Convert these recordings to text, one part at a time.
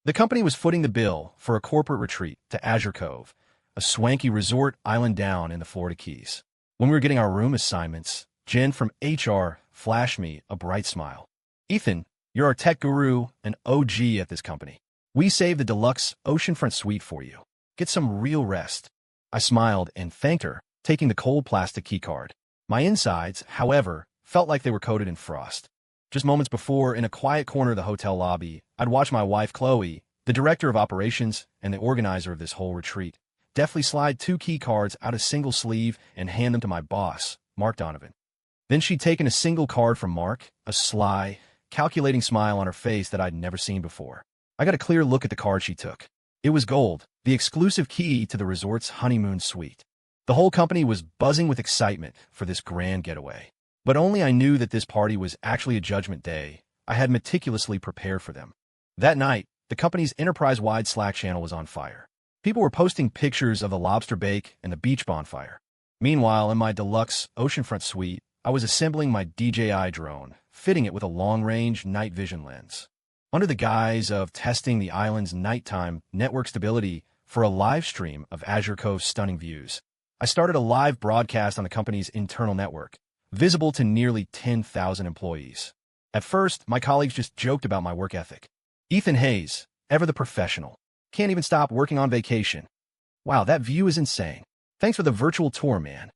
The company was footing the bill for a corporate retreat to Azure Cove, a swanky resort island down in the Florida Keys. When we were getting our room assignments, Jen from HR flashed me a bright smile. "Ethan, you're our tech guru and OG at this company. We saved the deluxe oceanfront suite for you. Get some real rest." I smiled and thanked her, taking the cold plastic keycard. My insides, however, felt like they were coated in frost. Just moments before, in a quiet corner of the hotel lobby, I'd watched my wife, Chloe, the director of operations and the organizer of this whole retreat, deftly slide 2 key cards out a single sleeve and hand them to my boss, Mark Donovan. Then she'd taken a single card from Mark, a sly, calculating smile on her face that I'd never seen before. I got a clear look at the card she took. It was gold, the exclusive key to the resort's honeymoon suite. The whole company was buzzing with excitement for this grand getaway. But only I knew that this party was actually a judgment day. I had meticulously prepared for them. That night, the company's enterprise-wide Slack channel was on fire. People were posting pictures of the lobster bake and the beach bonfire. Meanwhile, in my deluxe oceanfront suite, I was assembling my DJI drone, fitting it with a long-range night vision lens. Under the guise of testing the island's nighttime network stability for a live stream of Azure Cove's stunning views, I started a live broadcast on the company's internal network, visible to nearly 10,000 employees. At first, my colleagues just joked about my work ethic. "Ethan Hayes, ever the professional. Can't even stop working on vacation. Wow, that view is insane. Thanks for the virtual tour, man."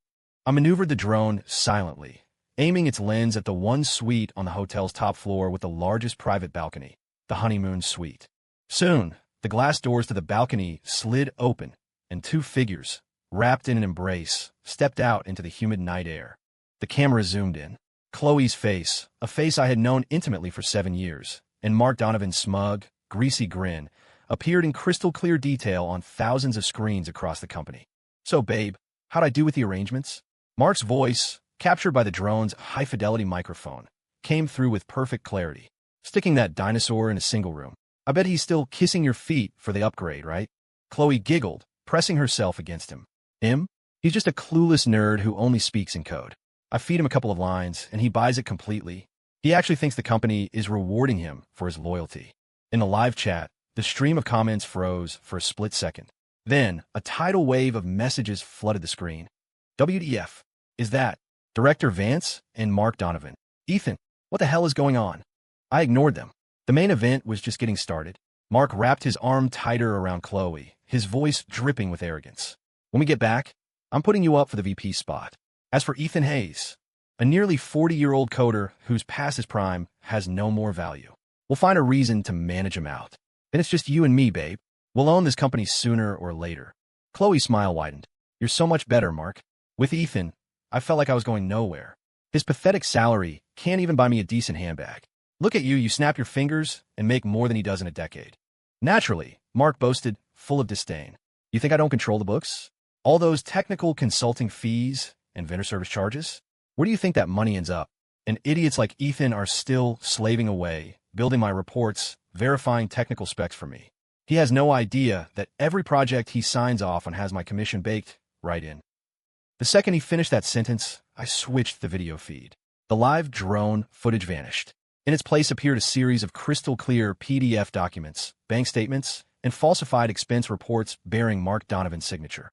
I maneuvered the drone silently, aiming its lens at the one suite on the hotel's top floor with the largest private balcony, the honeymoon suite. Soon, the glass doors to the balcony slid open, and 2 figures, wrapped in an embrace, stepped out into the humid night air. The camera zoomed in. Chloe's face, a face I had known intimately for 7 years, and Mark Donovan's smug, greasy grin, appeared in crystal-clear detail on thousands of screens across the company. "So, babe, how'd I do with the arrangements?" Mark's voice, captured by the drone's high-fidelity microphone, came through with perfect clarity. "Sticking that dinosaur in a single room. I bet he's still kissing your feet for the upgrade, right?" Chloe giggled, pressing herself against him. "Him? He's just a clueless nerd who only speaks in code. I feed him a couple of lines, and he buys it completely. He actually thinks the company is rewarding him for his loyalty." In the live chat, the stream of comments froze for a split second. Then, a tidal wave of messages flooded the screen. "WTF? Is that Director Vance and Mark Donovan? Ethan, what the hell is going on?" I ignored them. The main event was just getting started. Mark wrapped his arm tighter around Chloe, his voice dripping with arrogance. "When we get back, I'm putting you up for the VP spot. As for Ethan Hayes, a nearly 40-year-old coder who's past his prime has no more value. We'll find a reason to manage him out. Then it's just you and me, babe. We'll own this company sooner or later." Chloe's smile widened. "You're so much better, Mark. With Ethan, I felt like I was going nowhere. His pathetic salary can't even buy me a decent handbag. Look at you, you snap your fingers and make more than he does in a decade." "Naturally," Mark boasted, full of disdain. "You think I don't control the books? All those technical consulting fees and vendor service charges? Where do you think that money ends up? And idiots like Ethan are still slaving away, building my reports, verifying technical specs for me. He has no idea that every project he signs off on has my commission baked right in." The second he finished that sentence, I switched the video feed. The live drone footage vanished. In its place appeared a series of crystal-clear PDF documents, bank statements, and falsified expense reports bearing Mark Donovan's signature.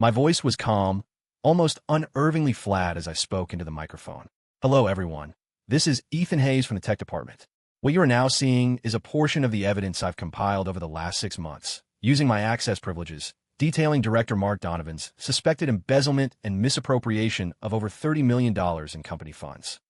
My voice was calm, almost unervingly flat as I spoke into the microphone. "Hello, everyone. This is Ethan Hayes from the tech department. What you are now seeing is a portion of the evidence I've compiled over the last 6 months, using my access privileges, detailing Director Mark Donovan's suspected embezzlement and misappropriation of over $30 million in company funds.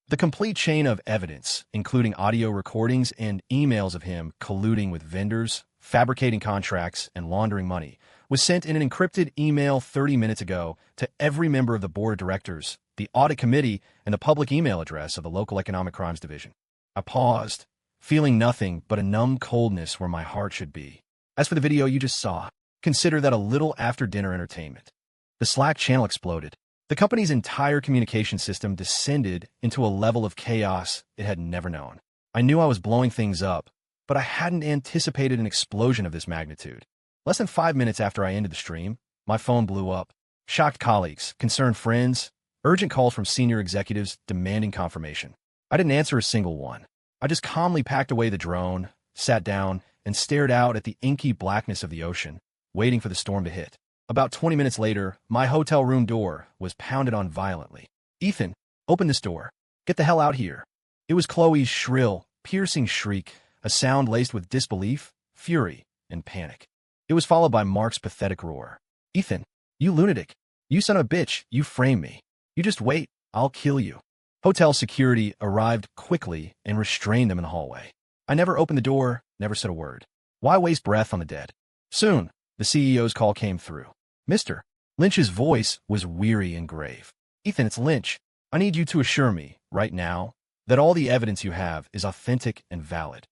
The complete chain of evidence, including audio recordings and emails of him colluding with vendors, fabricating contracts, and laundering money, was sent in an encrypted email 30 minutes ago to every member of the board of directors, the audit committee, and the public email address of the local economic crimes division." I paused, feeling nothing but a numb coldness where my heart should be. As for the video you just saw, consider that a little after-dinner entertainment. The Slack channel exploded. The company's entire communication system descended into a level of chaos it had never known. I knew I was blowing things up, but I hadn't anticipated an explosion of this magnitude. Less than 5 minutes after I ended the stream, my phone blew up. Shocked colleagues, concerned friends, urgent calls from senior executives demanding confirmation. I didn't answer a single one. I just calmly packed away the drone, sat down, and stared out at the inky blackness of the ocean, waiting for the storm to hit. About 20 minutes later, my hotel room door was pounded on violently. "Ethan, open this door. Get the hell out here." It was Chloe's shrill, piercing shriek, a sound laced with disbelief, fury, and panic. It was followed by Mark's pathetic roar. "Ethan, you lunatic. You son of a bitch, you framed me. You just wait, I'll kill you." Hotel security arrived quickly and restrained them in the hallway. I never opened the door, never said a word. Why waste breath on the dead? Soon, the CEO's call came through. "Mr. Lynch's voice was weary and grave. "Ethan, it's Lynch. I need you to assure me, right now, that all the evidence you have is authentic and valid."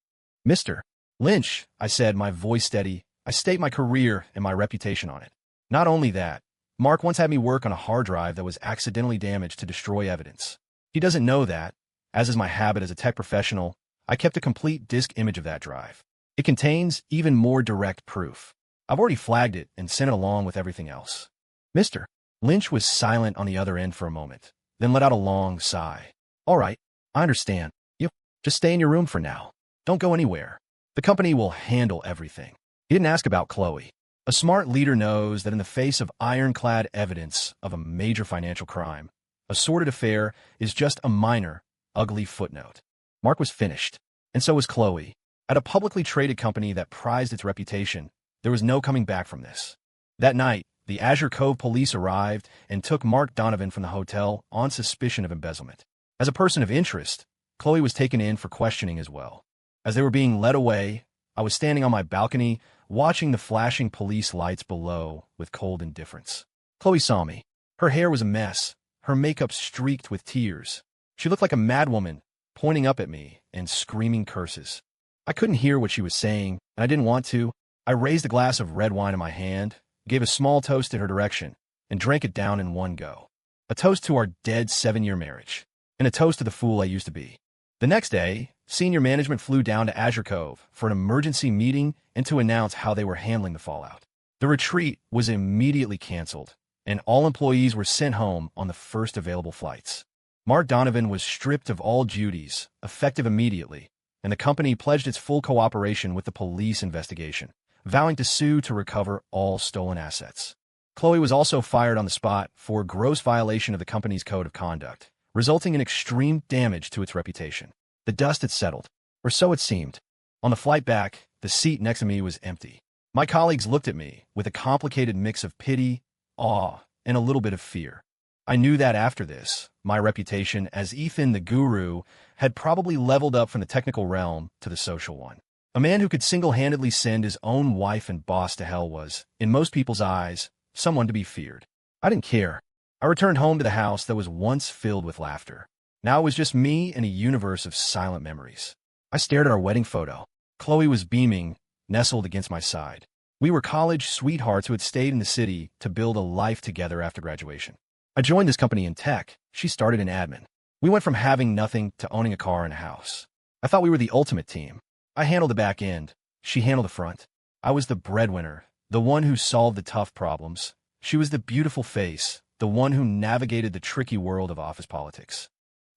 "Mr. Lynch," I said, my voice steady, "I stake my career and my reputation on it. Not only that, Mark once had me work on a hard drive that was accidentally damaged to destroy evidence. He doesn't know that, as is my habit as a tech professional, I kept a complete disk image of that drive. It contains even more direct proof. I've already flagged it and sent it along with everything else." Mr. Lynch was silent on the other end for a moment, then let out a long sigh. "All right, I understand. You just stay in your room for now. Don't go anywhere. The company will handle everything." He didn't ask about Chloe. A smart leader knows that in the face of ironclad evidence of a major financial crime, a sordid affair is just a minor, ugly footnote. Mark was finished, and so was Chloe. At a publicly traded company that prized its reputation, there was no coming back from this. That night, the Azure Cove police arrived and took Mark Donovan from the hotel on suspicion of embezzlement. As a person of interest, Chloe was taken in for questioning as well. As they were being led away, I was standing on my balcony, watching the flashing police lights below with cold indifference. Chloe saw me. Her hair was a mess, her makeup streaked with tears. She looked like a madwoman, pointing up at me and screaming curses. I couldn't hear what she was saying, and I didn't want to. I raised a glass of red wine in my hand, gave a small toast in her direction, and drank it down in one go. A toast to our dead 7-year marriage, and a toast to the fool I used to be. The next day, senior management flew down to Azure Cove for an emergency meeting and to announce how they were handling the fallout. The retreat was immediately canceled, and all employees were sent home on the first available flights. Mark Donovan was stripped of all duties, effective immediately, and the company pledged its full cooperation with the police investigation, vowing to sue to recover all stolen assets. Chloe was also fired on the spot for gross violation of the company's code of conduct, resulting in extreme damage to its reputation. The dust had settled, or so it seemed. On the flight back, the seat next to me was empty. My colleagues looked at me with a complicated mix of pity, awe, and a little bit of fear. I knew that after this, my reputation as Ethan the Guru had probably leveled up from the technical realm to the social one. A man who could single-handedly send his own wife and boss to hell was, in most people's eyes, someone to be feared. I didn't care. I returned home to the house that was once filled with laughter. Now it was just me and a universe of silent memories. I stared at our wedding photo. Chloe was beaming, nestled against my side. We were college sweethearts who had stayed in the city to build a life together after graduation. I joined this company in tech. She started in admin. We went from having nothing to owning a car and a house. I thought we were the ultimate team. I handled the back end. She handled the front. I was the breadwinner, the one who solved the tough problems. She was the beautiful face, the one who navigated the tricky world of office politics.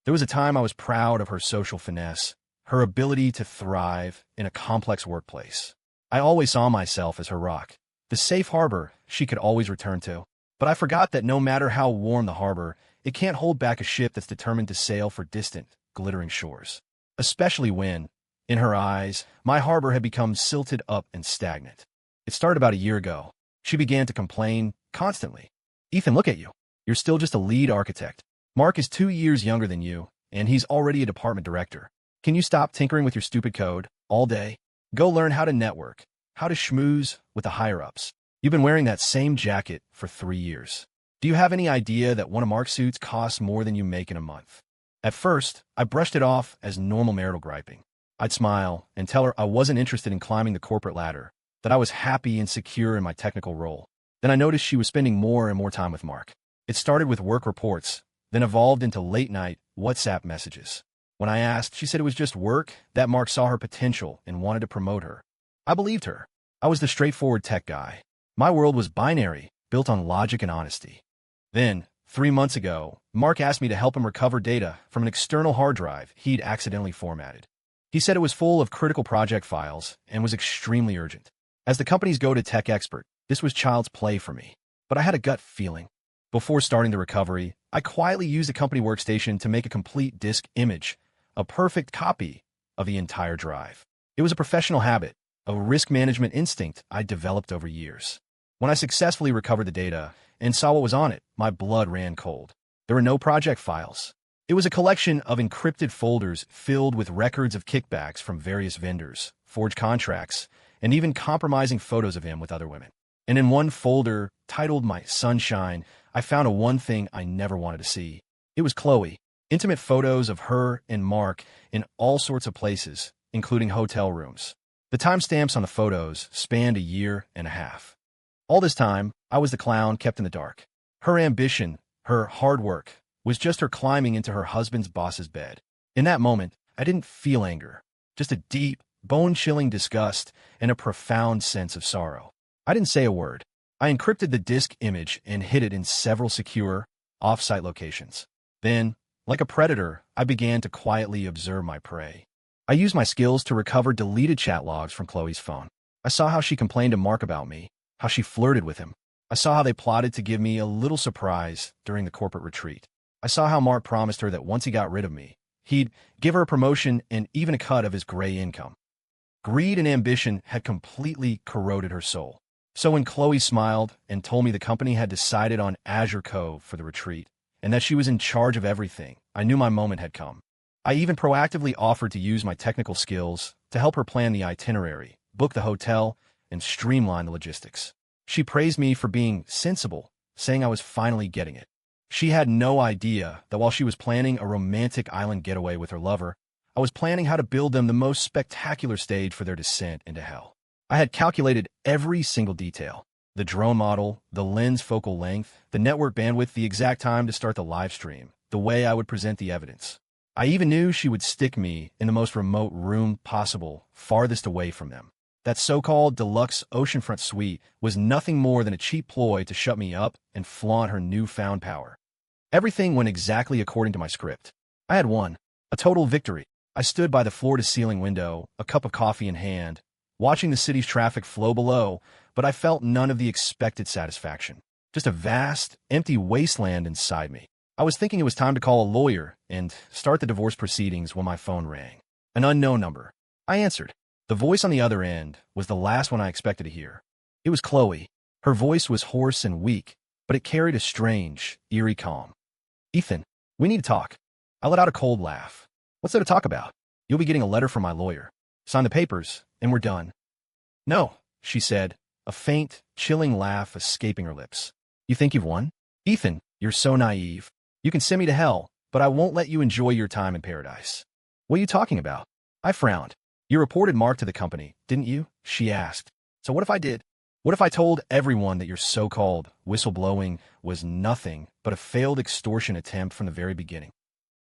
There was a time I was proud of her social finesse, her ability to thrive in a complex workplace. I always saw myself as her rock, the safe harbor she could always return to. But I forgot that no matter how warm the harbor, it can't hold back a ship that's determined to sail for distant, glittering shores. Especially when, in her eyes, my harbor had become silted up and stagnant. It started about a year ago. She began to complain constantly. "Ethan, look at you. You're still just a lead architect. Mark is 2 years younger than you, and he's already a department director. Can you stop tinkering with your stupid code all day? Go learn how to network, how to schmooze with the higher-ups. You've been wearing that same jacket for 3 years. Do you have any idea that one of Mark's suits costs more than you make in a month?" At first, I brushed it off as normal marital griping. I'd smile and tell her I wasn't interested in climbing the corporate ladder, that I was happy and secure in my technical role. Then I noticed she was spending more and more time with Mark. It started with work reports, then evolved into late-night WhatsApp messages. When I asked, she said it was just work, that Mark saw her potential and wanted to promote her. I believed her. I was the straightforward tech guy. My world was binary, built on logic and honesty. Then, 3 months ago, Mark asked me to help him recover data from an external hard drive he'd accidentally formatted. He said it was full of critical project files and was extremely urgent. As the company's go-to tech expert, this was child's play for me. But I had a gut feeling. Before starting the recovery, I quietly used the company workstation to make a complete disk image, a perfect copy of the entire drive. It was a professional habit, a risk management instinct I developed over years. When I successfully recovered the data and saw what was on it, my blood ran cold. There were no project files. It was a collection of encrypted folders filled with records of kickbacks from various vendors, forged contracts, and even compromising photos of him with other women. And in one folder, titled My Sunshine, I found a one thing I never wanted to see. It was Chloe. Intimate photos of her and Mark in all sorts of places, including hotel rooms. The timestamps on the photos spanned a year and a half. All this time, I was the clown kept in the dark. Her ambition, her hard work, was just her climbing into her husband's boss's bed. In that moment, I didn't feel anger, just a deep, bone-chilling disgust and a profound sense of sorrow. I didn't say a word. I encrypted the disk image and hid it in several secure, off-site locations. Then, like a predator, I began to quietly observe my prey. I used my skills to recover deleted chat logs from Chloe's phone. I saw how she complained to Mark about me, how she flirted with him. I saw how they plotted to give me a little surprise during the corporate retreat. I saw how Mark promised her that once he got rid of me, he'd give her a promotion and even a cut of his gray income. Greed and ambition had completely corroded her soul. So when Chloe smiled and told me the company had decided on Azure Cove for the retreat, and that she was in charge of everything, I knew my moment had come. I even proactively offered to use my technical skills to help her plan the itinerary, book the hotel, and streamline the logistics. She praised me for being sensible, saying I was finally getting it. She had no idea that while she was planning a romantic island getaway with her lover, I was planning how to build them the most spectacular stage for their descent into hell. I had calculated every single detail: the drone model, the lens focal length, the network bandwidth, the exact time to start the live stream, the way I would present the evidence. I even knew she would stick me in the most remote room possible, farthest away from them. That so-called deluxe oceanfront suite was nothing more than a cheap ploy to shut me up and flaunt her newfound power. Everything went exactly according to my script. I had won. A total victory. I stood by the floor-to-ceiling window, a cup of coffee in hand, watching the city's traffic flow below, but I felt none of the expected satisfaction. Just a vast, empty wasteland inside me. I was thinking it was time to call a lawyer and start the divorce proceedings when my phone rang. An unknown number. I answered. The voice on the other end was the last one I expected to hear. It was Chloe. Her voice was hoarse and weak, but it carried a strange, eerie calm. "Ethan, we need to talk." I let out a cold laugh. "What's there to talk about?" "You'll be getting a letter from my lawyer. Sign the papers, and we're done." "No," she said, a faint, chilling laugh escaping her lips. "You think you've won?" "Ethan, you're so naive. You can send me to hell, but I won't let you enjoy your time in paradise." "What are you talking about?" I frowned. "You reported Mark to the company, didn't you?" she asked. "So what if I did? What if I told everyone that your so-called whistleblowing was nothing but a failed extortion attempt from the very beginning?"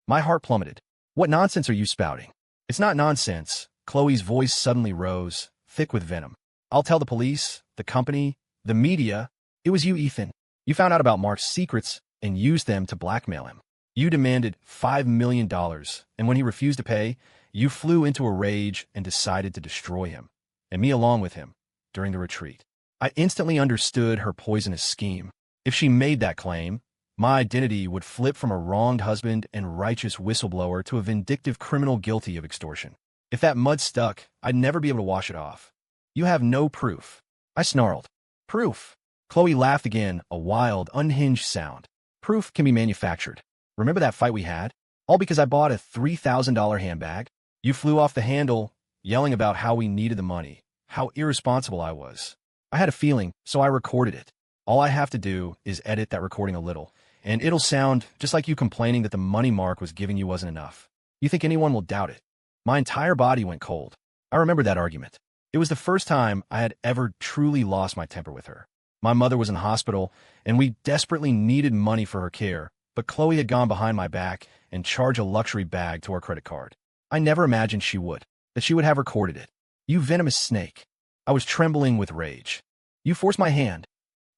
My heart plummeted. "What nonsense are you spouting?" "It's not nonsense." Chloe's voice suddenly rose, thick with venom. "I'll tell the police, the company, the media. It was you, Ethan. You found out about Mark's secrets and used them to blackmail him. You demanded $5 million, and when he refused to pay, you flew into a rage and decided to destroy him, and me along with him, during the retreat. I instantly understood her poisonous scheme. If she made that claim, my identity would flip from a wronged husband and righteous whistleblower to a vindictive criminal guilty of extortion. If that mud stuck, I'd never be able to wash it off. "You have no proof." I snarled. "Proof?" Chloe laughed again, a wild, unhinged sound. "Proof can be manufactured. Remember that fight we had? All because I bought a $3,000 handbag? You flew off the handle, yelling about how we needed the money, how irresponsible I was. I had a feeling, so I recorded it. All I have to do is edit that recording a little, and it'll sound just like you complaining that the money Mark was giving you wasn't enough. You think anyone will doubt it?" My entire body went cold. I remember that argument. It was the first time I had ever truly lost my temper with her. My mother was in hospital, and we desperately needed money for her care, but Chloe had gone behind my back and charged a luxury bag to our credit card. I never imagined she would, that she would have recorded it. "You venomous snake." I was trembling with rage. "You forced my hand."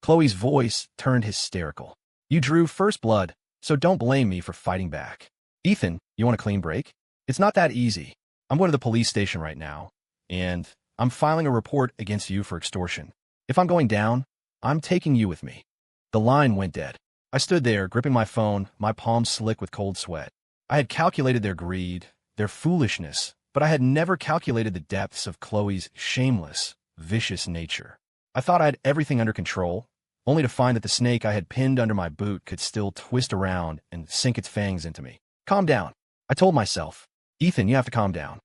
Chloe's voice turned hysterical. "You drew first blood, so don't blame me for fighting back." "Ethan, you want a clean break? It's not that easy. I'm going to the police station right now, and I'm filing a report against you for extortion. If I'm going down, I'm taking you with me." The line went dead. I stood there, gripping my phone, my palms slick with cold sweat. I had calculated their greed, their foolishness, but I had never calculated the depths of Chloe's shameless, vicious nature. I thought I had everything under control, only to find that the snake I had pinned under my boot could still twist around and sink its fangs into me. "Calm down," I told myself. "Ethan, you have to calm down."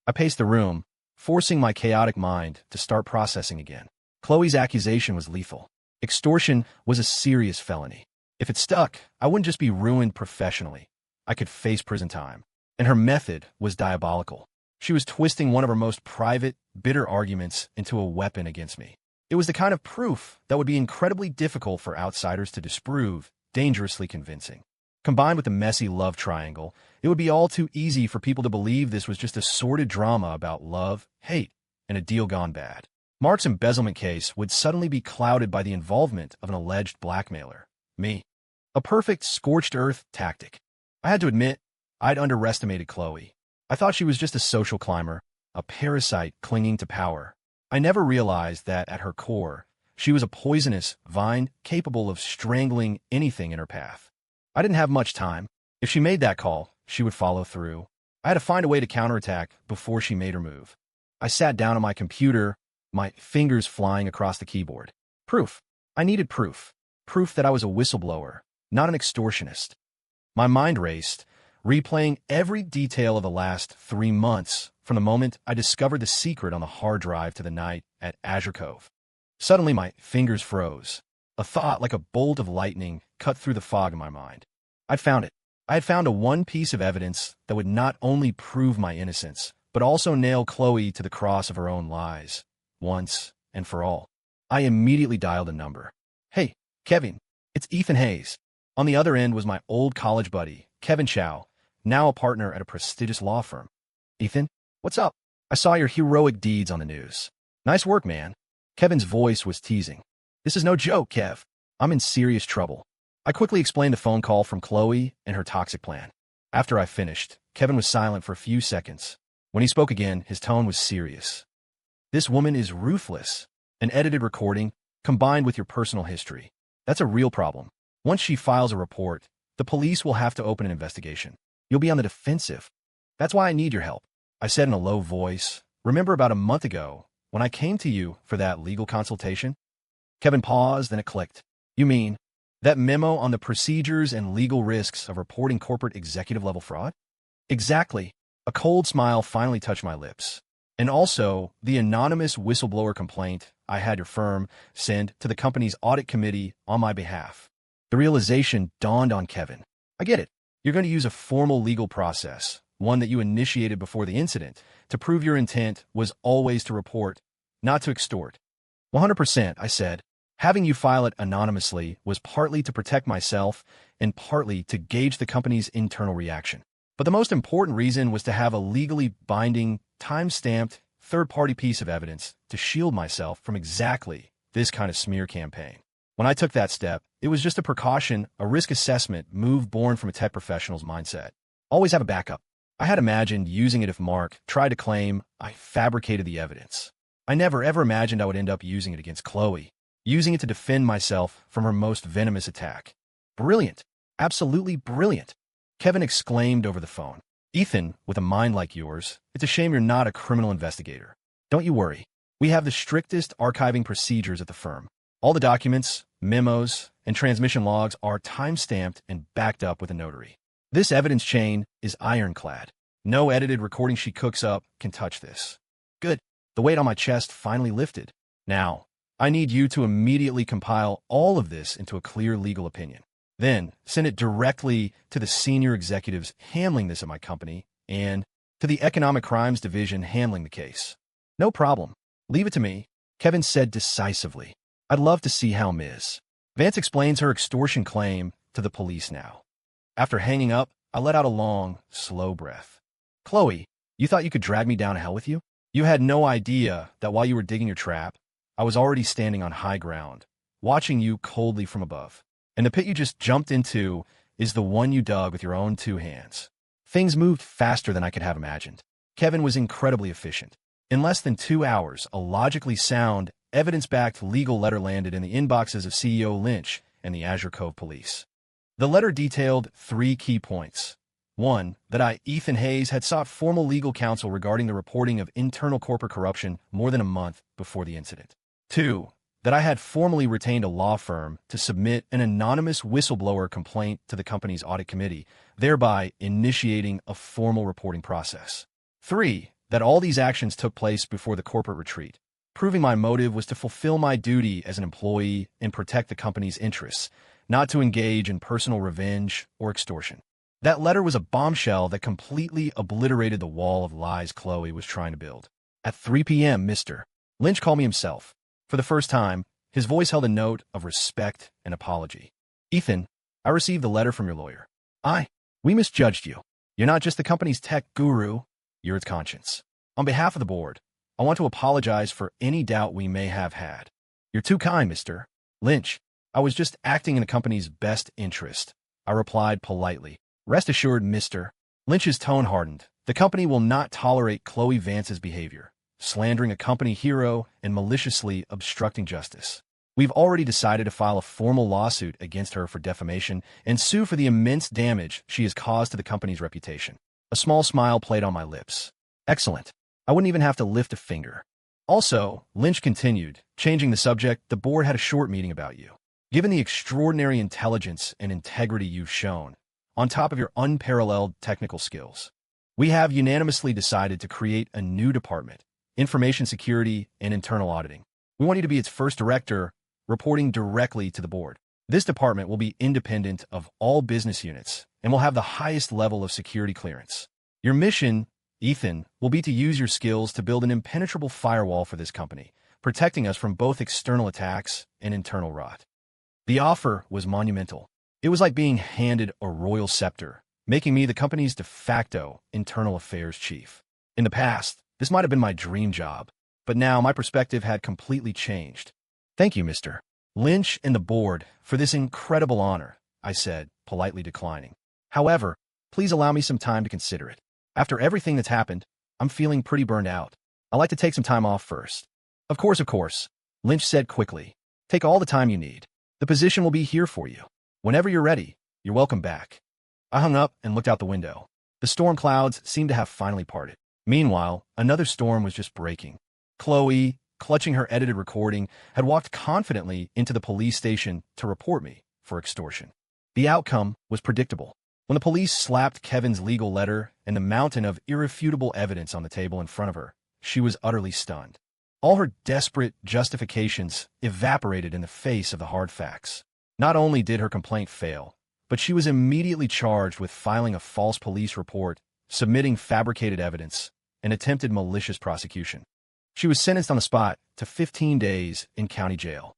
I paced the room, forcing my chaotic mind to start processing again. Chloe's accusation was lethal. Extortion was a serious felony. If it stuck, I wouldn't just be ruined professionally. I could face prison time. And her method was diabolical. She was twisting one of her most private, bitter arguments into a weapon against me. It was the kind of proof that would be incredibly difficult for outsiders to disprove, dangerously convincing. Combined with the messy love triangle, it would be all too easy for people to believe this was just a sordid drama about love, hate, and a deal gone bad. Mark's embezzlement case would suddenly be clouded by the involvement of an alleged blackmailer. Me. A perfect scorched earth tactic. I had to admit, I'd underestimated Chloe. I thought she was just a social climber, a parasite clinging to power. I never realized that, at her core, she was a poisonous vine capable of strangling anything in her path. I didn't have much time. If she made that call, she would follow through. I had to find a way to counterattack before she made her move. I sat down on my computer, my fingers flying across the keyboard. Proof. I needed proof. Proof that I was a whistleblower, not an extortionist. My mind raced, replaying every detail of the last 3 months from the moment I discovered the secret on the hard drive to the night at Azure Cove. Suddenly, my fingers froze. A thought like a bolt of lightning cut through the fog in my mind. I'd found it. I had found a one piece of evidence that would not only prove my innocence, but also nail Chloe to the cross of her own lies, once and for all. I immediately dialed a number. "Hey, Kevin, it's Ethan Hayes." On the other end was my old college buddy, Kevin Chow, now a partner at a prestigious law firm. "Ethan, what's up? I saw your heroic deeds on the news. Nice work, man." Kevin's voice was teasing. "This is no joke, Kev. I'm in serious trouble." I quickly explained the phone call from Chloe and her toxic plan. After I finished, Kevin was silent for a few seconds. When he spoke again, his tone was serious. "This woman is ruthless. An edited recording, combined with your personal history. That's a real problem. Once she files a report, the police will have to open an investigation. You'll be on the defensive. That's why I need your help," I said in a low voice. "Remember about a month ago, when I came to you for that legal consultation?" Kevin paused, then it clicked. "You mean that memo on the procedures and legal risks of reporting corporate executive-level fraud?" "Exactly." A cold smile finally touched my lips. "And also, the anonymous whistleblower complaint I had your firm send to the company's audit committee on my behalf." The realization dawned on Kevin. "I get it. You're going to use a formal legal process, one that you initiated before the incident, to prove your intent was always to report, not to extort." 100%, I said. "Having you file it anonymously was partly to protect myself and partly to gauge the company's internal reaction. But the most important reason was to have a legally binding, time-stamped, third-party piece of evidence to shield myself from exactly this kind of smear campaign. When I took that step, it was just a precaution, a risk assessment move born from a tech professional's mindset. Always have a backup. I had imagined using it if Mark tried to claim I fabricated the evidence. I never ever imagined I would end up using it against Chloe, using it to defend myself from her most venomous attack. Brilliant. Absolutely brilliant. Kevin exclaimed over the phone. "Ethan, with a mind like yours, it's a shame you're not a criminal investigator. Don't you worry. We have the strictest archiving procedures at the firm. All the documents, memos, and transmission logs are time-stamped and backed up with a notary. This evidence chain is ironclad. No edited recording she cooks up can touch this." Good. The weight on my chest finally lifted. "Now, I need you to immediately compile all of this into a clear legal opinion. Then send it directly to the senior executives handling this at my company and to the Economic Crimes Division handling the case." "No problem. Leave it to me," Kevin said decisively. "I'd love to see how Ms. Vance explains her extortion claim to the police now." After hanging up, I let out a long, slow breath. "Chloe, you thought you could drag me down to hell with you? You had no idea that while you were digging your trap, I was already standing on high ground, watching you coldly from above. And the pit you just jumped into is the one you dug with your own 2 hands. Things moved faster than I could have imagined. Kevin was incredibly efficient. In less than 2 hours, a logically sound, evidence-backed legal letter landed in the inboxes of CEO Lynch and the Azure Cove police. The letter detailed 3 key points. 1. That I, Ethan Hayes, had sought formal legal counsel regarding the reporting of internal corporate corruption more than a month before the incident. 2. That I had formally retained a law firm to submit an anonymous whistleblower complaint to the company's audit committee, thereby initiating a formal reporting process. 3. That all these actions took place before the corporate retreat, proving my motive was to fulfill my duty as an employee and protect the company's interests, not to engage in personal revenge or extortion. That letter was a bombshell that completely obliterated the wall of lies Chloe was trying to build. At 3 p.m., Mr. Lynch called me himself. For the first time, his voice held a note of respect and apology. Ethan, I received the letter from your lawyer. We misjudged you. You're not just the company's tech guru, you're its conscience. On behalf of the board, I want to apologize for any doubt we may have had. You're too kind, Mr. Lynch. I was just acting in the company's best interest, I replied politely. Rest assured, Mr. Lynch's tone hardened. The company will not tolerate Chloe Vance's behavior, slandering a company hero and maliciously obstructing justice. We've already decided to file a formal lawsuit against her for defamation and sue for the immense damage she has caused to the company's reputation. A small smile played on my lips. Excellent. I wouldn't even have to lift a finger. Also, Lynch continued, changing the subject, the board had a short meeting about you. Given the extraordinary intelligence and integrity you've shown, on top of your unparalleled technical skills, we have unanimously decided to create a new department, Information Security and Internal Auditing. We want you to be its first director, reporting directly to the board. This department will be independent of all business units and will have the highest level of security clearance. Your mission, Ethan, will be to use your skills to build an impenetrable firewall for this company, protecting us from both external attacks and internal rot. The offer was monumental. It was like being handed a royal scepter, making me the company's de facto internal affairs chief. In the past, this might have been my dream job, but now my perspective had completely changed. Thank you, Mr. Lynch and the board, for this incredible honor, I said, politely declining. However, please allow me some time to consider it. After everything that's happened, I'm feeling pretty burned out. I'd like to take some time off first. Of course, Lynch said quickly. Take all the time you need. The position will be here for you. Whenever you're ready, you're welcome back. I hung up and looked out the window. The storm clouds seemed to have finally parted. Meanwhile, another storm was just breaking. Chloe, clutching her edited recording, had walked confidently into the police station to report me for extortion. The outcome was predictable. When the police slapped Kevin's legal letter and the mountain of irrefutable evidence on the table in front of her, she was utterly stunned. All her desperate justifications evaporated in the face of the hard facts. Not only did her complaint fail, but she was immediately charged with filing a false police report, submitting fabricated evidence, and attempted malicious prosecution. She was sentenced on the spot to 15 days in county jail.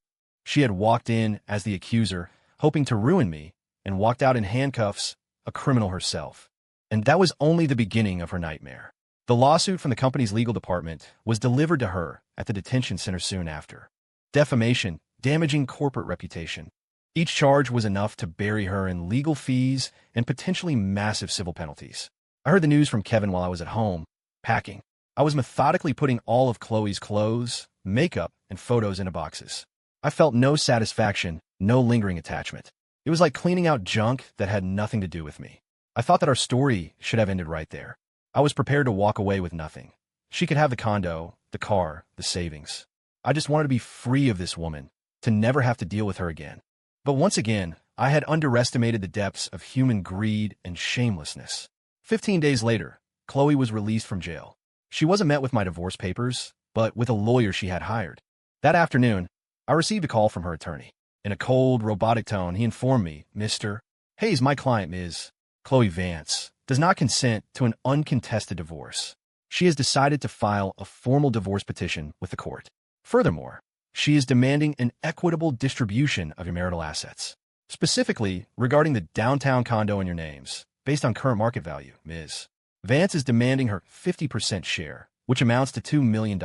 She had walked in as the accuser, hoping to ruin me, and walked out in handcuffs, a criminal herself. And that was only the beginning of her nightmare. The lawsuit from the company's legal department was delivered to her at the detention center soon after. Defamation, damaging corporate reputation. Each charge was enough to bury her in legal fees and potentially massive civil penalties. I heard the news from Kevin while I was at home, packing. I was methodically putting all of Chloe's clothes, makeup, and photos into boxes. I felt no satisfaction, no lingering attachment. It was like cleaning out junk that had nothing to do with me. I thought that our story should have ended right there. I was prepared to walk away with nothing. She could have the condo, the car, the savings. I just wanted to be free of this woman, to never have to deal with her again. But once again, I had underestimated the depths of human greed and shamelessness. 15 days later, Chloe was released from jail. She wasn't met with my divorce papers, but with a lawyer she had hired. That afternoon, I received a call from her attorney. In a cold, robotic tone, he informed me, Mr. Hayes, my client, Ms. Chloe Vance, does not consent to an uncontested divorce. She has decided to file a formal divorce petition with the court. Furthermore, she is demanding an equitable distribution of your marital assets. Specifically, regarding the downtown condo in your names, based on current market value, Ms. Vance is demanding her 50% share, which amounts to $2 million.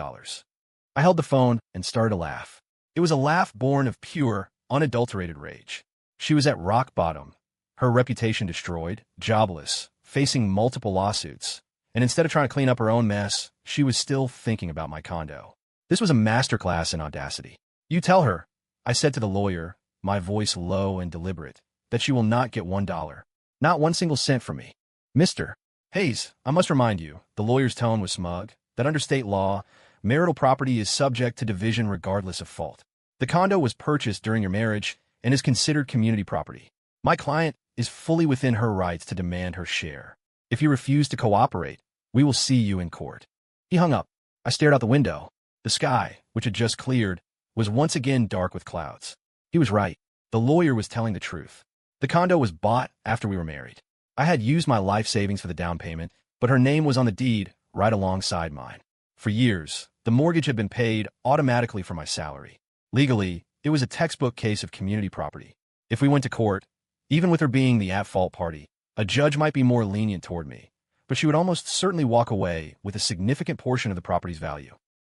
I held the phone and started to laugh. It was a laugh born of pure, unadulterated rage. She was at rock bottom, her reputation destroyed, jobless, facing multiple lawsuits, And instead of trying to clean up her own mess, she was still thinking about my condo. This was a masterclass in audacity. "You tell her," I said to the lawyer, my voice low and deliberate, "that she will not get $1. Not 1 single cent from me." "Mr. Hayes, I must remind you," the lawyer's tone was smug, "that under state law, marital property is subject to division regardless of fault. The condo was purchased during your marriage and is considered community property. My client is fully within her rights to demand her share. If you refuse to cooperate, we will see you in court." He hung up. I stared out the window. The sky, which had just cleared, was once again dark with clouds. He was right. The lawyer was telling the truth. The condo was bought after we were married. I had used my life savings for the down payment, but her name was on the deed right alongside mine. For years, the mortgage had been paid automatically from my salary. Legally, it was a textbook case of community property. If we went to court, even with her being the at-fault party, a judge might be more lenient toward me, but she would almost certainly walk away with a significant portion of the property's value.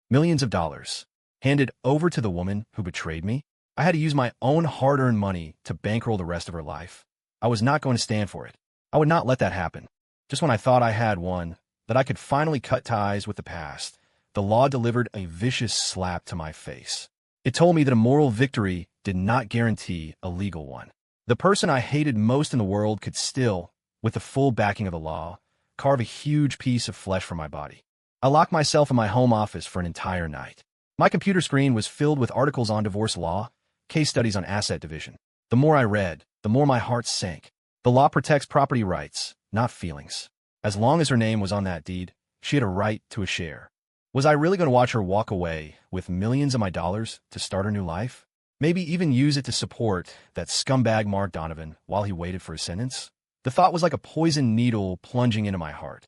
Millions of dollars, handed over to the woman who betrayed me. I had to use my own hard-earned money to bankroll the rest of her life. I was not going to stand for it. I would not let that happen. Just when I thought I had won, that I could finally cut ties with the past, the law delivered a vicious slap to my face. It told me that a moral victory did not guarantee a legal one. The person I hated most in the world could still, with the full backing of the law, carve a huge piece of flesh from my body. I locked myself in my home office for an entire night. My computer screen was filled with articles on divorce law, case studies on asset division. The more I read, the more my heart sank. The law protects property rights, not feelings. As long as her name was on that deed, she had a right to a share. Was I really going to watch her walk away with millions of my dollars to start her new life? Maybe even use it to support that scumbag Mark Donovan while he waited for his sentence? The thought was like a poisoned needle plunging into my heart.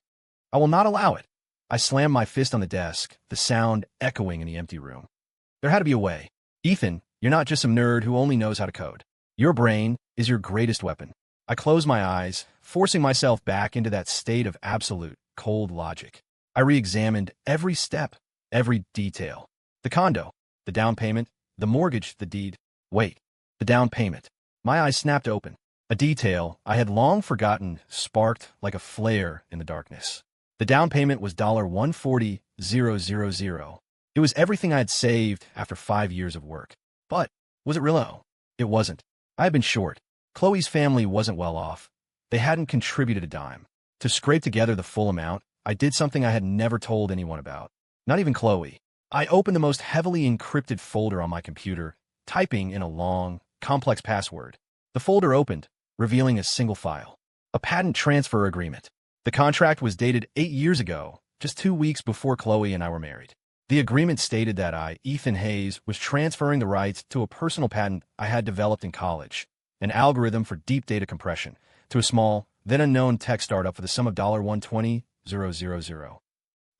I will not allow it. I slammed my fist on the desk, the sound echoing in the empty room. There had to be a way. "Ethan, you're not just some nerd who only knows how to code. Your brain is your greatest weapon." I closed my eyes, forcing myself back into that state of absolute, cold logic. I re-examined every step, every detail. The condo, the down payment, the mortgage, the deed. Wait, the down payment. My eyes snapped open. A detail I had long forgotten sparked like a flare in the darkness. The down payment was $140,000. It was everything I had saved after 5 years of work. But was it real? No, it wasn't. I had been short. Chloe's family wasn't well off. They hadn't contributed a dime. To scrape together the full amount, I did something I had never told anyone about. Not even Chloe. I opened the most heavily encrypted folder on my computer, typing in a long, complex password. The folder opened, revealing a single file. A patent transfer agreement. The contract was dated 8 years ago, just 2 weeks before Chloe and I were married. The agreement stated that I, Ethan Hayes, was transferring the rights to a personal patent I had developed in college, an algorithm for deep data compression, to a small, then unknown tech startup for the sum of $120,000.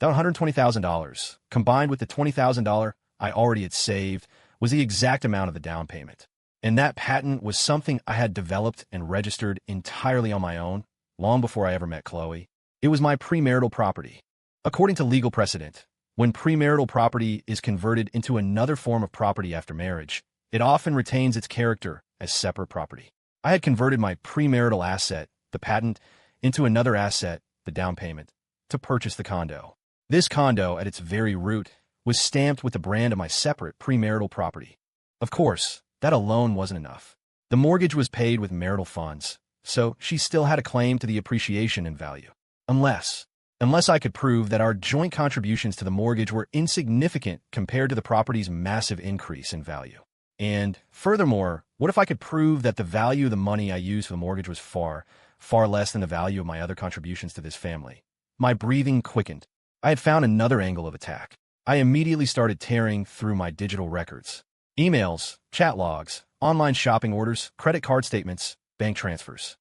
That $120,000, combined with the $20,000 I already had saved, was the exact amount of the down payment. And that patent was something I had developed and registered entirely on my own, long before I ever met Chloe. It was my premarital property. According to legal precedent, when premarital property is converted into another form of property after marriage, it often retains its character as separate property. I had converted my premarital asset, the patent, into another asset, the down payment, to purchase the condo. This condo, at its very root, was stamped with the brand of my separate premarital property. Of course, that alone wasn't enough. The mortgage was paid with marital funds, so she still had a claim to the appreciation in value. Unless I could prove that our joint contributions to the mortgage were insignificant compared to the property's massive increase in value. And furthermore, what if I could prove that the value of the money I used for the mortgage was far, far less than the value of my other contributions to this family? My breathing quickened. I had found another angle of attack. I immediately started tearing through my digital records. Emails, chat logs, online shopping orders, credit card statements, bank transfers.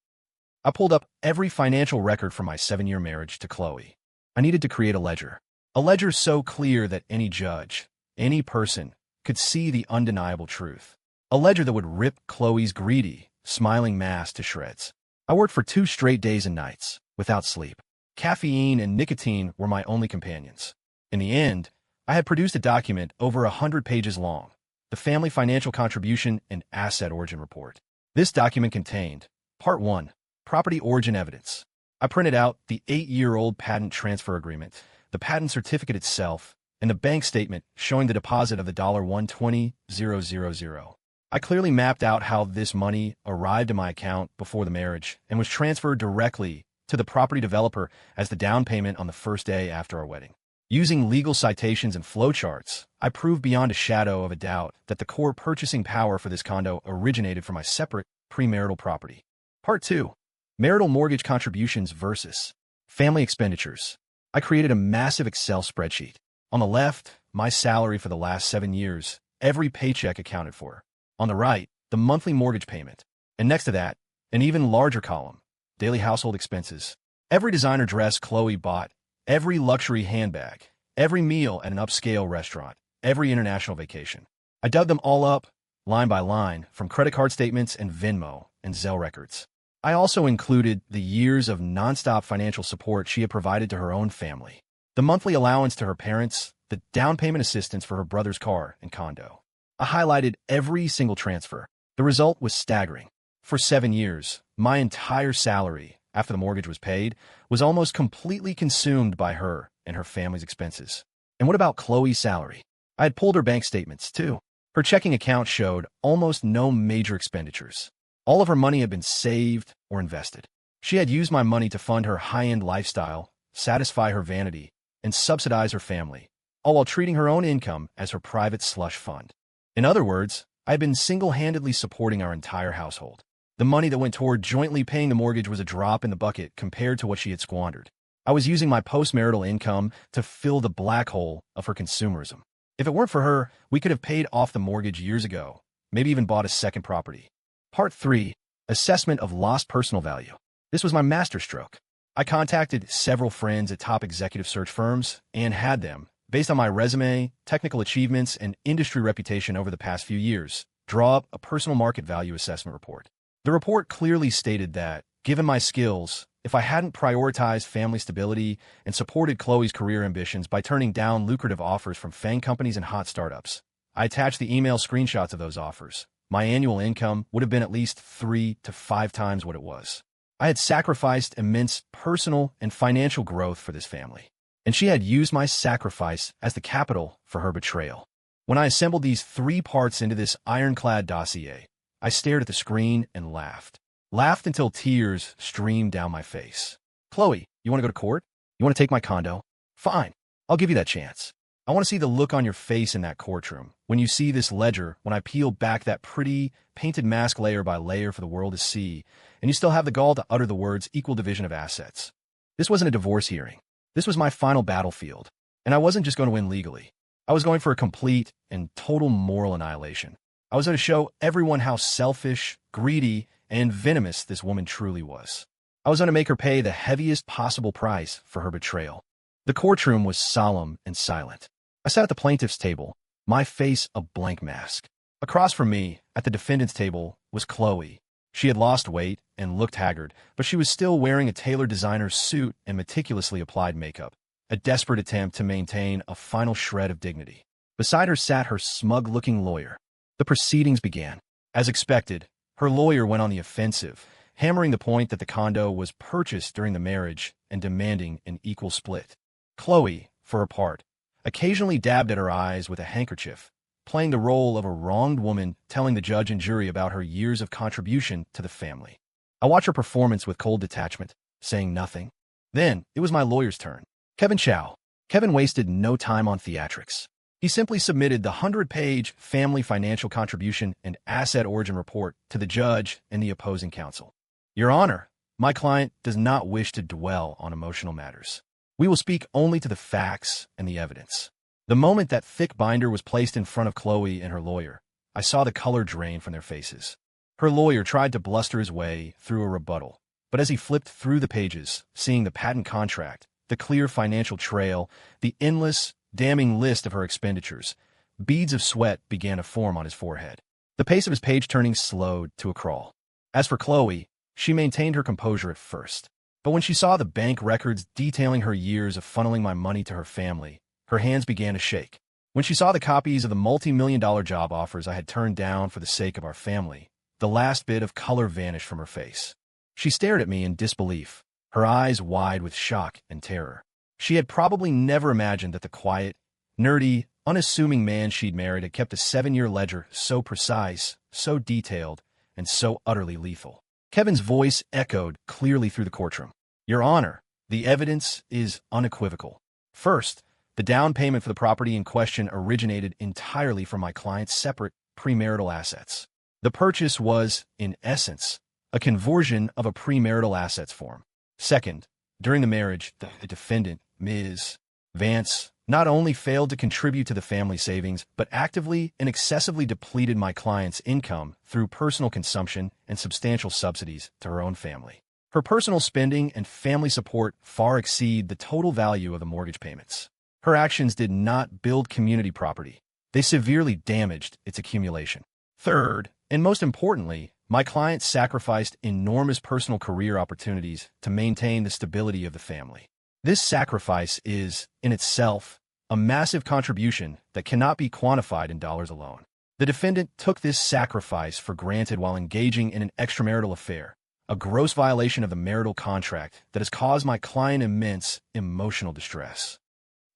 I pulled up every financial record from my 7-year marriage to Chloe. I needed to create a ledger so clear that any judge, any person, could see the undeniable truth. A ledger that would rip Chloe's greedy, smiling mask to shreds. I worked for 2 straight days and nights, without sleep. Caffeine and nicotine were my only companions. In the end, I had produced a document over 100 pages long, the Family Financial Contribution and Asset Origin Report. This document contained Part 1, Property Origin Evidence. I printed out the 8-year-old patent transfer agreement, the patent certificate itself, and the bank statement showing the deposit of the $120,000. I clearly mapped out how this money arrived in my account before the marriage and was transferred directly to the property developer as the down payment on the first day after our wedding. Using legal citations and flowcharts, I proved beyond a shadow of a doubt that the core purchasing power for this condo originated from my separate premarital property. Part 2. Marital mortgage contributions versus family expenditures. I created a massive Excel spreadsheet. On the left, my salary for the last 7 years, every paycheck accounted for. On the right, the monthly mortgage payment. And next to that, an even larger column, daily household expenses. Every designer dress Chloe bought, every luxury handbag, every meal at an upscale restaurant, every international vacation. I dug them all up, line by line, from credit card statements and Venmo and Zelle records. I also included the years of nonstop financial support she had provided to her own family, the monthly allowance to her parents, the down payment assistance for her brother's car and condo. I highlighted every single transfer. The result was staggering. For 7 years, my entire salary, after the mortgage was paid, was almost completely consumed by her and her family's expenses. And what about Chloe's salary? I had pulled her bank statements, too. Her checking account showed almost no major expenditures. All of her money had been saved or invested. She had used my money to fund her high-end lifestyle, satisfy her vanity, and subsidize her family, all while treating her own income as her private slush fund. In other words, I had been single-handedly supporting our entire household. The money that went toward jointly paying the mortgage was a drop in the bucket compared to what she had squandered. I was using my post-marital income to fill the black hole of her consumerism. If it weren't for her, we could have paid off the mortgage years ago, maybe even bought a second property. Part 3. Assessment of lost personal value. This was my masterstroke. I contacted several friends at top executive search firms and had them, based on my resume, technical achievements, and industry reputation over the past few years, draw up a personal market value assessment report. The report clearly stated that, given my skills, if I hadn't prioritized family stability and supported Chloe's career ambitions by turning down lucrative offers from FAANG companies and hot startups, I attached the email screenshots of those offers. My annual income would have been at least 3 to 5 times what it was. I had sacrificed immense personal and financial growth for this family, and she had used my sacrifice as the capital for her betrayal. When I assembled these 3 parts into this ironclad dossier, I stared at the screen and laughed. Laughed until tears streamed down my face. Chloe, you want to go to court? You want to take my condo? Fine, I'll give you that chance. I want to see the look on your face in that courtroom when you see this ledger, when I peel back that pretty, painted mask layer by layer for the world to see, and you still have the gall to utter the words equal division of assets. This wasn't a divorce hearing. This was my final battlefield, and I wasn't just going to win legally. I was going for a complete and total moral annihilation. I was going to show everyone how selfish, greedy, and venomous this woman truly was. I was going to make her pay the heaviest possible price for her betrayal. The courtroom was solemn and silent. I sat at the plaintiff's table, my face a blank mask. Across from me, at the defendant's table, was Chloe. She had lost weight and looked haggard, but she was still wearing a tailored designer's suit and meticulously applied makeup, a desperate attempt to maintain a final shred of dignity. Beside her sat her smug-looking lawyer. The proceedings began. As expected, her lawyer went on the offensive, hammering the point that the condo was purchased during the marriage and demanding an equal split. Chloe, for her part, occasionally dabbed at her eyes with a handkerchief, playing the role of a wronged woman telling the judge and jury about her years of contribution to the family. I watched her performance with cold detachment, saying nothing. Then, it was my lawyer's turn. Kevin Chow. Kevin wasted no time on theatrics. He simply submitted the 100-page family financial contribution and asset origin report to the judge and the opposing counsel. Your Honor, my client does not wish to dwell on emotional matters. We will speak only to the facts and the evidence. The moment that thick binder was placed in front of Chloe and her lawyer, I saw the color drain from their faces. Her lawyer tried to bluster his way through a rebuttal, but as he flipped through the pages, seeing the patent contract, the clear financial trail, the endless, damning list of her expenditures, beads of sweat began to form on his forehead. The pace of his page-turning slowed to a crawl. As for Chloe, she maintained her composure at first. But when she saw the bank records detailing her years of funneling my money to her family, her hands began to shake. When she saw the copies of the multi-million-dollar job offers I had turned down for the sake of our family, the last bit of color vanished from her face. She stared at me in disbelief. her eyes wide with shock and terror. She had probably never imagined that the quiet, nerdy, unassuming man she'd married had kept a 7-year ledger so precise, so detailed, and so utterly lethal. Kevin's voice echoed clearly through the courtroom. Your Honor, the evidence is unequivocal. First, the down payment for the property in question originated entirely from my client's separate premarital assets. The purchase was, in essence, a conversion of a premarital assets form. Second, during the marriage, the defendant, Ms. Vance, not only failed to contribute to the family savings, but actively and excessively depleted my client's income through personal consumption and substantial subsidies to her own family. Her personal spending and family support far exceed the total value of the mortgage payments. Her actions did not build community property. They severely damaged its accumulation. Third, and most importantly, my client sacrificed enormous personal career opportunities to maintain the stability of the family. This sacrifice is, in itself, a massive contribution that cannot be quantified in dollars alone. The defendant took this sacrifice for granted while engaging in an extramarital affair, a gross violation of the marital contract that has caused my client immense emotional distress.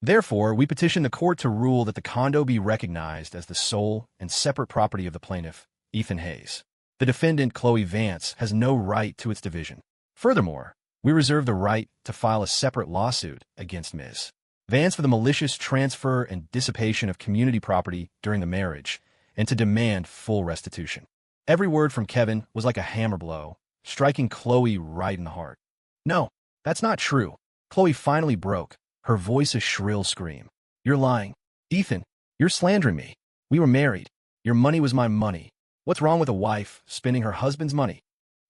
Therefore, we petition the court to rule that the condo be recognized as the sole and separate property of the plaintiff, Ethan Hayes. The defendant, Chloe Vance, has no right to its division. Furthermore, we reserve the right to file a separate lawsuit against Ms. Vance for the malicious transfer and dissipation of community property during the marriage, and to demand full restitution. Every word from Kevin was like a hammer blow, striking Chloe right in the heart. No, that's not true. Chloe finally broke, her voice a shrill scream. You're lying. Ethan, you're slandering me. We were married. Your money was my money. What's wrong with a wife spending her husband's money?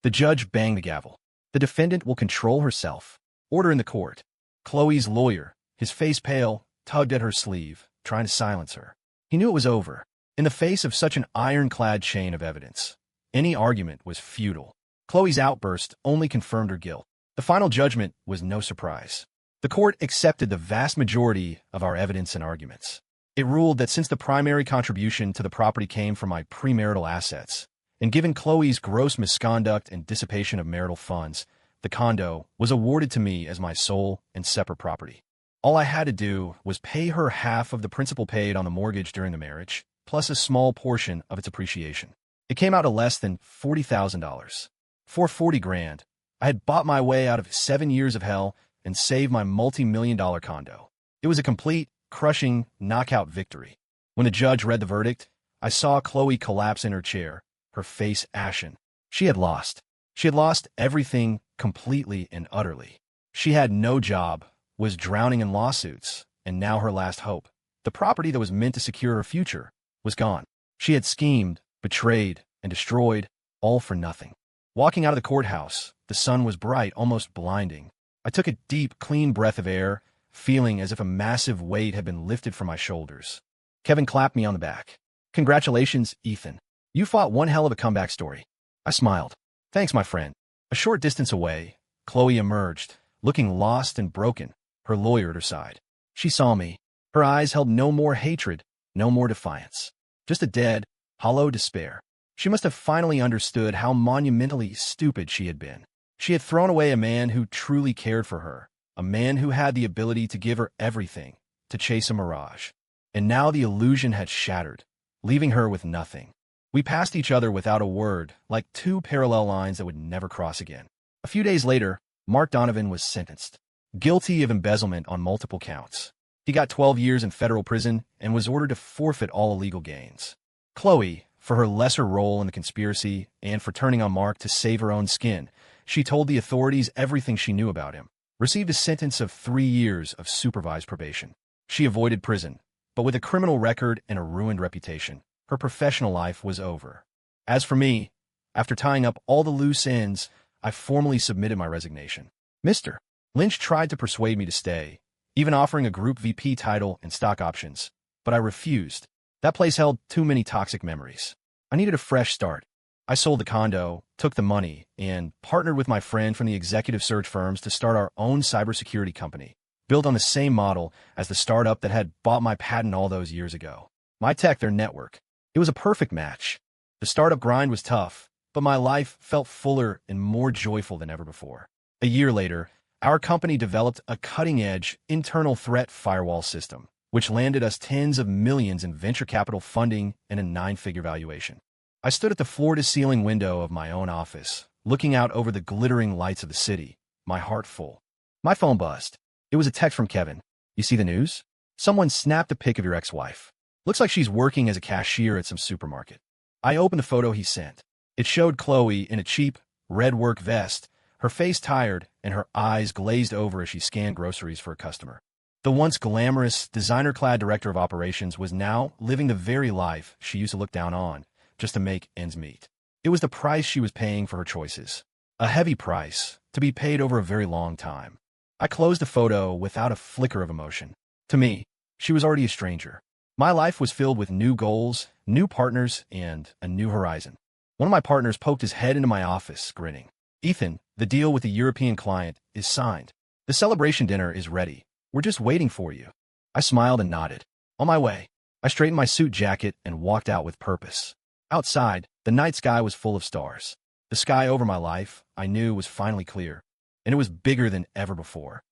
The judge banged the gavel. The defendant will control herself. Order in the court. Chloe's lawyer, his face pale, tugged at her sleeve, trying to silence her. He knew it was over. In the face of such an ironclad chain of evidence, any argument was futile. Chloe's outburst only confirmed her guilt. The final judgment was no surprise. The court accepted the vast majority of our evidence and arguments. It ruled that since the primary contribution to the property came from my premarital assets, and given Chloe's gross misconduct and dissipation of marital funds, the condo was awarded to me as my sole and separate property. All I had to do was pay her half of the principal paid on the mortgage during the marriage, plus a small portion of its appreciation. It came out to less than $40,000. For $40,000, I had bought my way out of 7 years of hell and saved my multi-million-dollar condo. It was a complete, crushing, knockout victory. When the judge read the verdict, I saw Chloe collapse in her chair, her face ashen. She had lost. She had lost everything completely and utterly. She had no job, was drowning in lawsuits, and now her last hope, the property that was meant to secure her future, was gone. She had schemed, betrayed, and destroyed, all for nothing. Walking out of the courthouse, the sun was bright, almost blinding. I took a deep, clean breath of air, feeling as if a massive weight had been lifted from my shoulders. Kevin clapped me on the back. Congratulations, Ethan. You fought one hell of a comeback story. I smiled. Thanks, my friend. A short distance away, Chloe emerged, looking lost and broken, her lawyer at her side. She saw me. Her eyes held no more hatred, no more defiance. Just a dead, hollow despair. She must have finally understood how monumentally stupid she had been. She had thrown away a man who truly cared for her, a man who had the ability to give her everything, to chase a mirage. And now the illusion had shattered, leaving her with nothing. We passed each other without a word, like two parallel lines that would never cross again. A few days later, Mark Donovan was sentenced, guilty of embezzlement on multiple counts. He got 12 years in federal prison and was ordered to forfeit all illegal gains. Chloe, for her lesser role in the conspiracy and for turning on Mark to save her own skin, she told the authorities everything she knew about him, received a sentence of 3 years of supervised probation. She avoided prison, but with a criminal record and a ruined reputation, her professional life was over. As for me, after tying up all the loose ends, I formally submitted my resignation. Mr. Lynch tried to persuade me to stay, even offering a group VP title and stock options, but I refused. That place held too many toxic memories. I needed a fresh start. I sold the condo, took the money, and partnered with my friend from the executive search firms to start our own cybersecurity company, built on the same model as the startup that had bought my patent all those years ago. My tech, their network. It was a perfect match. The startup grind was tough, but my life felt fuller and more joyful than ever before. A year later, Our company developed a cutting-edge internal threat firewall system, which landed us tens of millions in venture capital funding and a nine-figure valuation. I stood at the floor-to-ceiling window of my own office, looking out over the glittering lights of the city, my heart full. My phone buzzed. It was a text from Kevin. You see the news? Someone snapped a pic of your ex-wife. Looks like she's working as a cashier at some supermarket. I opened the photo he sent. It showed Chloe in a cheap, red work vest, her face tired and her eyes glazed over as she scanned groceries for a customer. The once glamorous, designer-clad director of operations was now living the very life she used to look down on, just to make ends meet. It was the price she was paying for her choices. A heavy price, to be paid over a very long time. I closed the photo without a flicker of emotion. To me, she was already a stranger. My life was filled with new goals, new partners, and a new horizon. One of my partners poked his head into my office, grinning. Ethan, the deal with the European client is signed. The celebration dinner is ready. We're just waiting for you. I smiled and nodded. On my way. I straightened my suit jacket and walked out with purpose. Outside, the night sky was full of stars. The sky over my life, I knew, was finally clear, and it was bigger than ever before.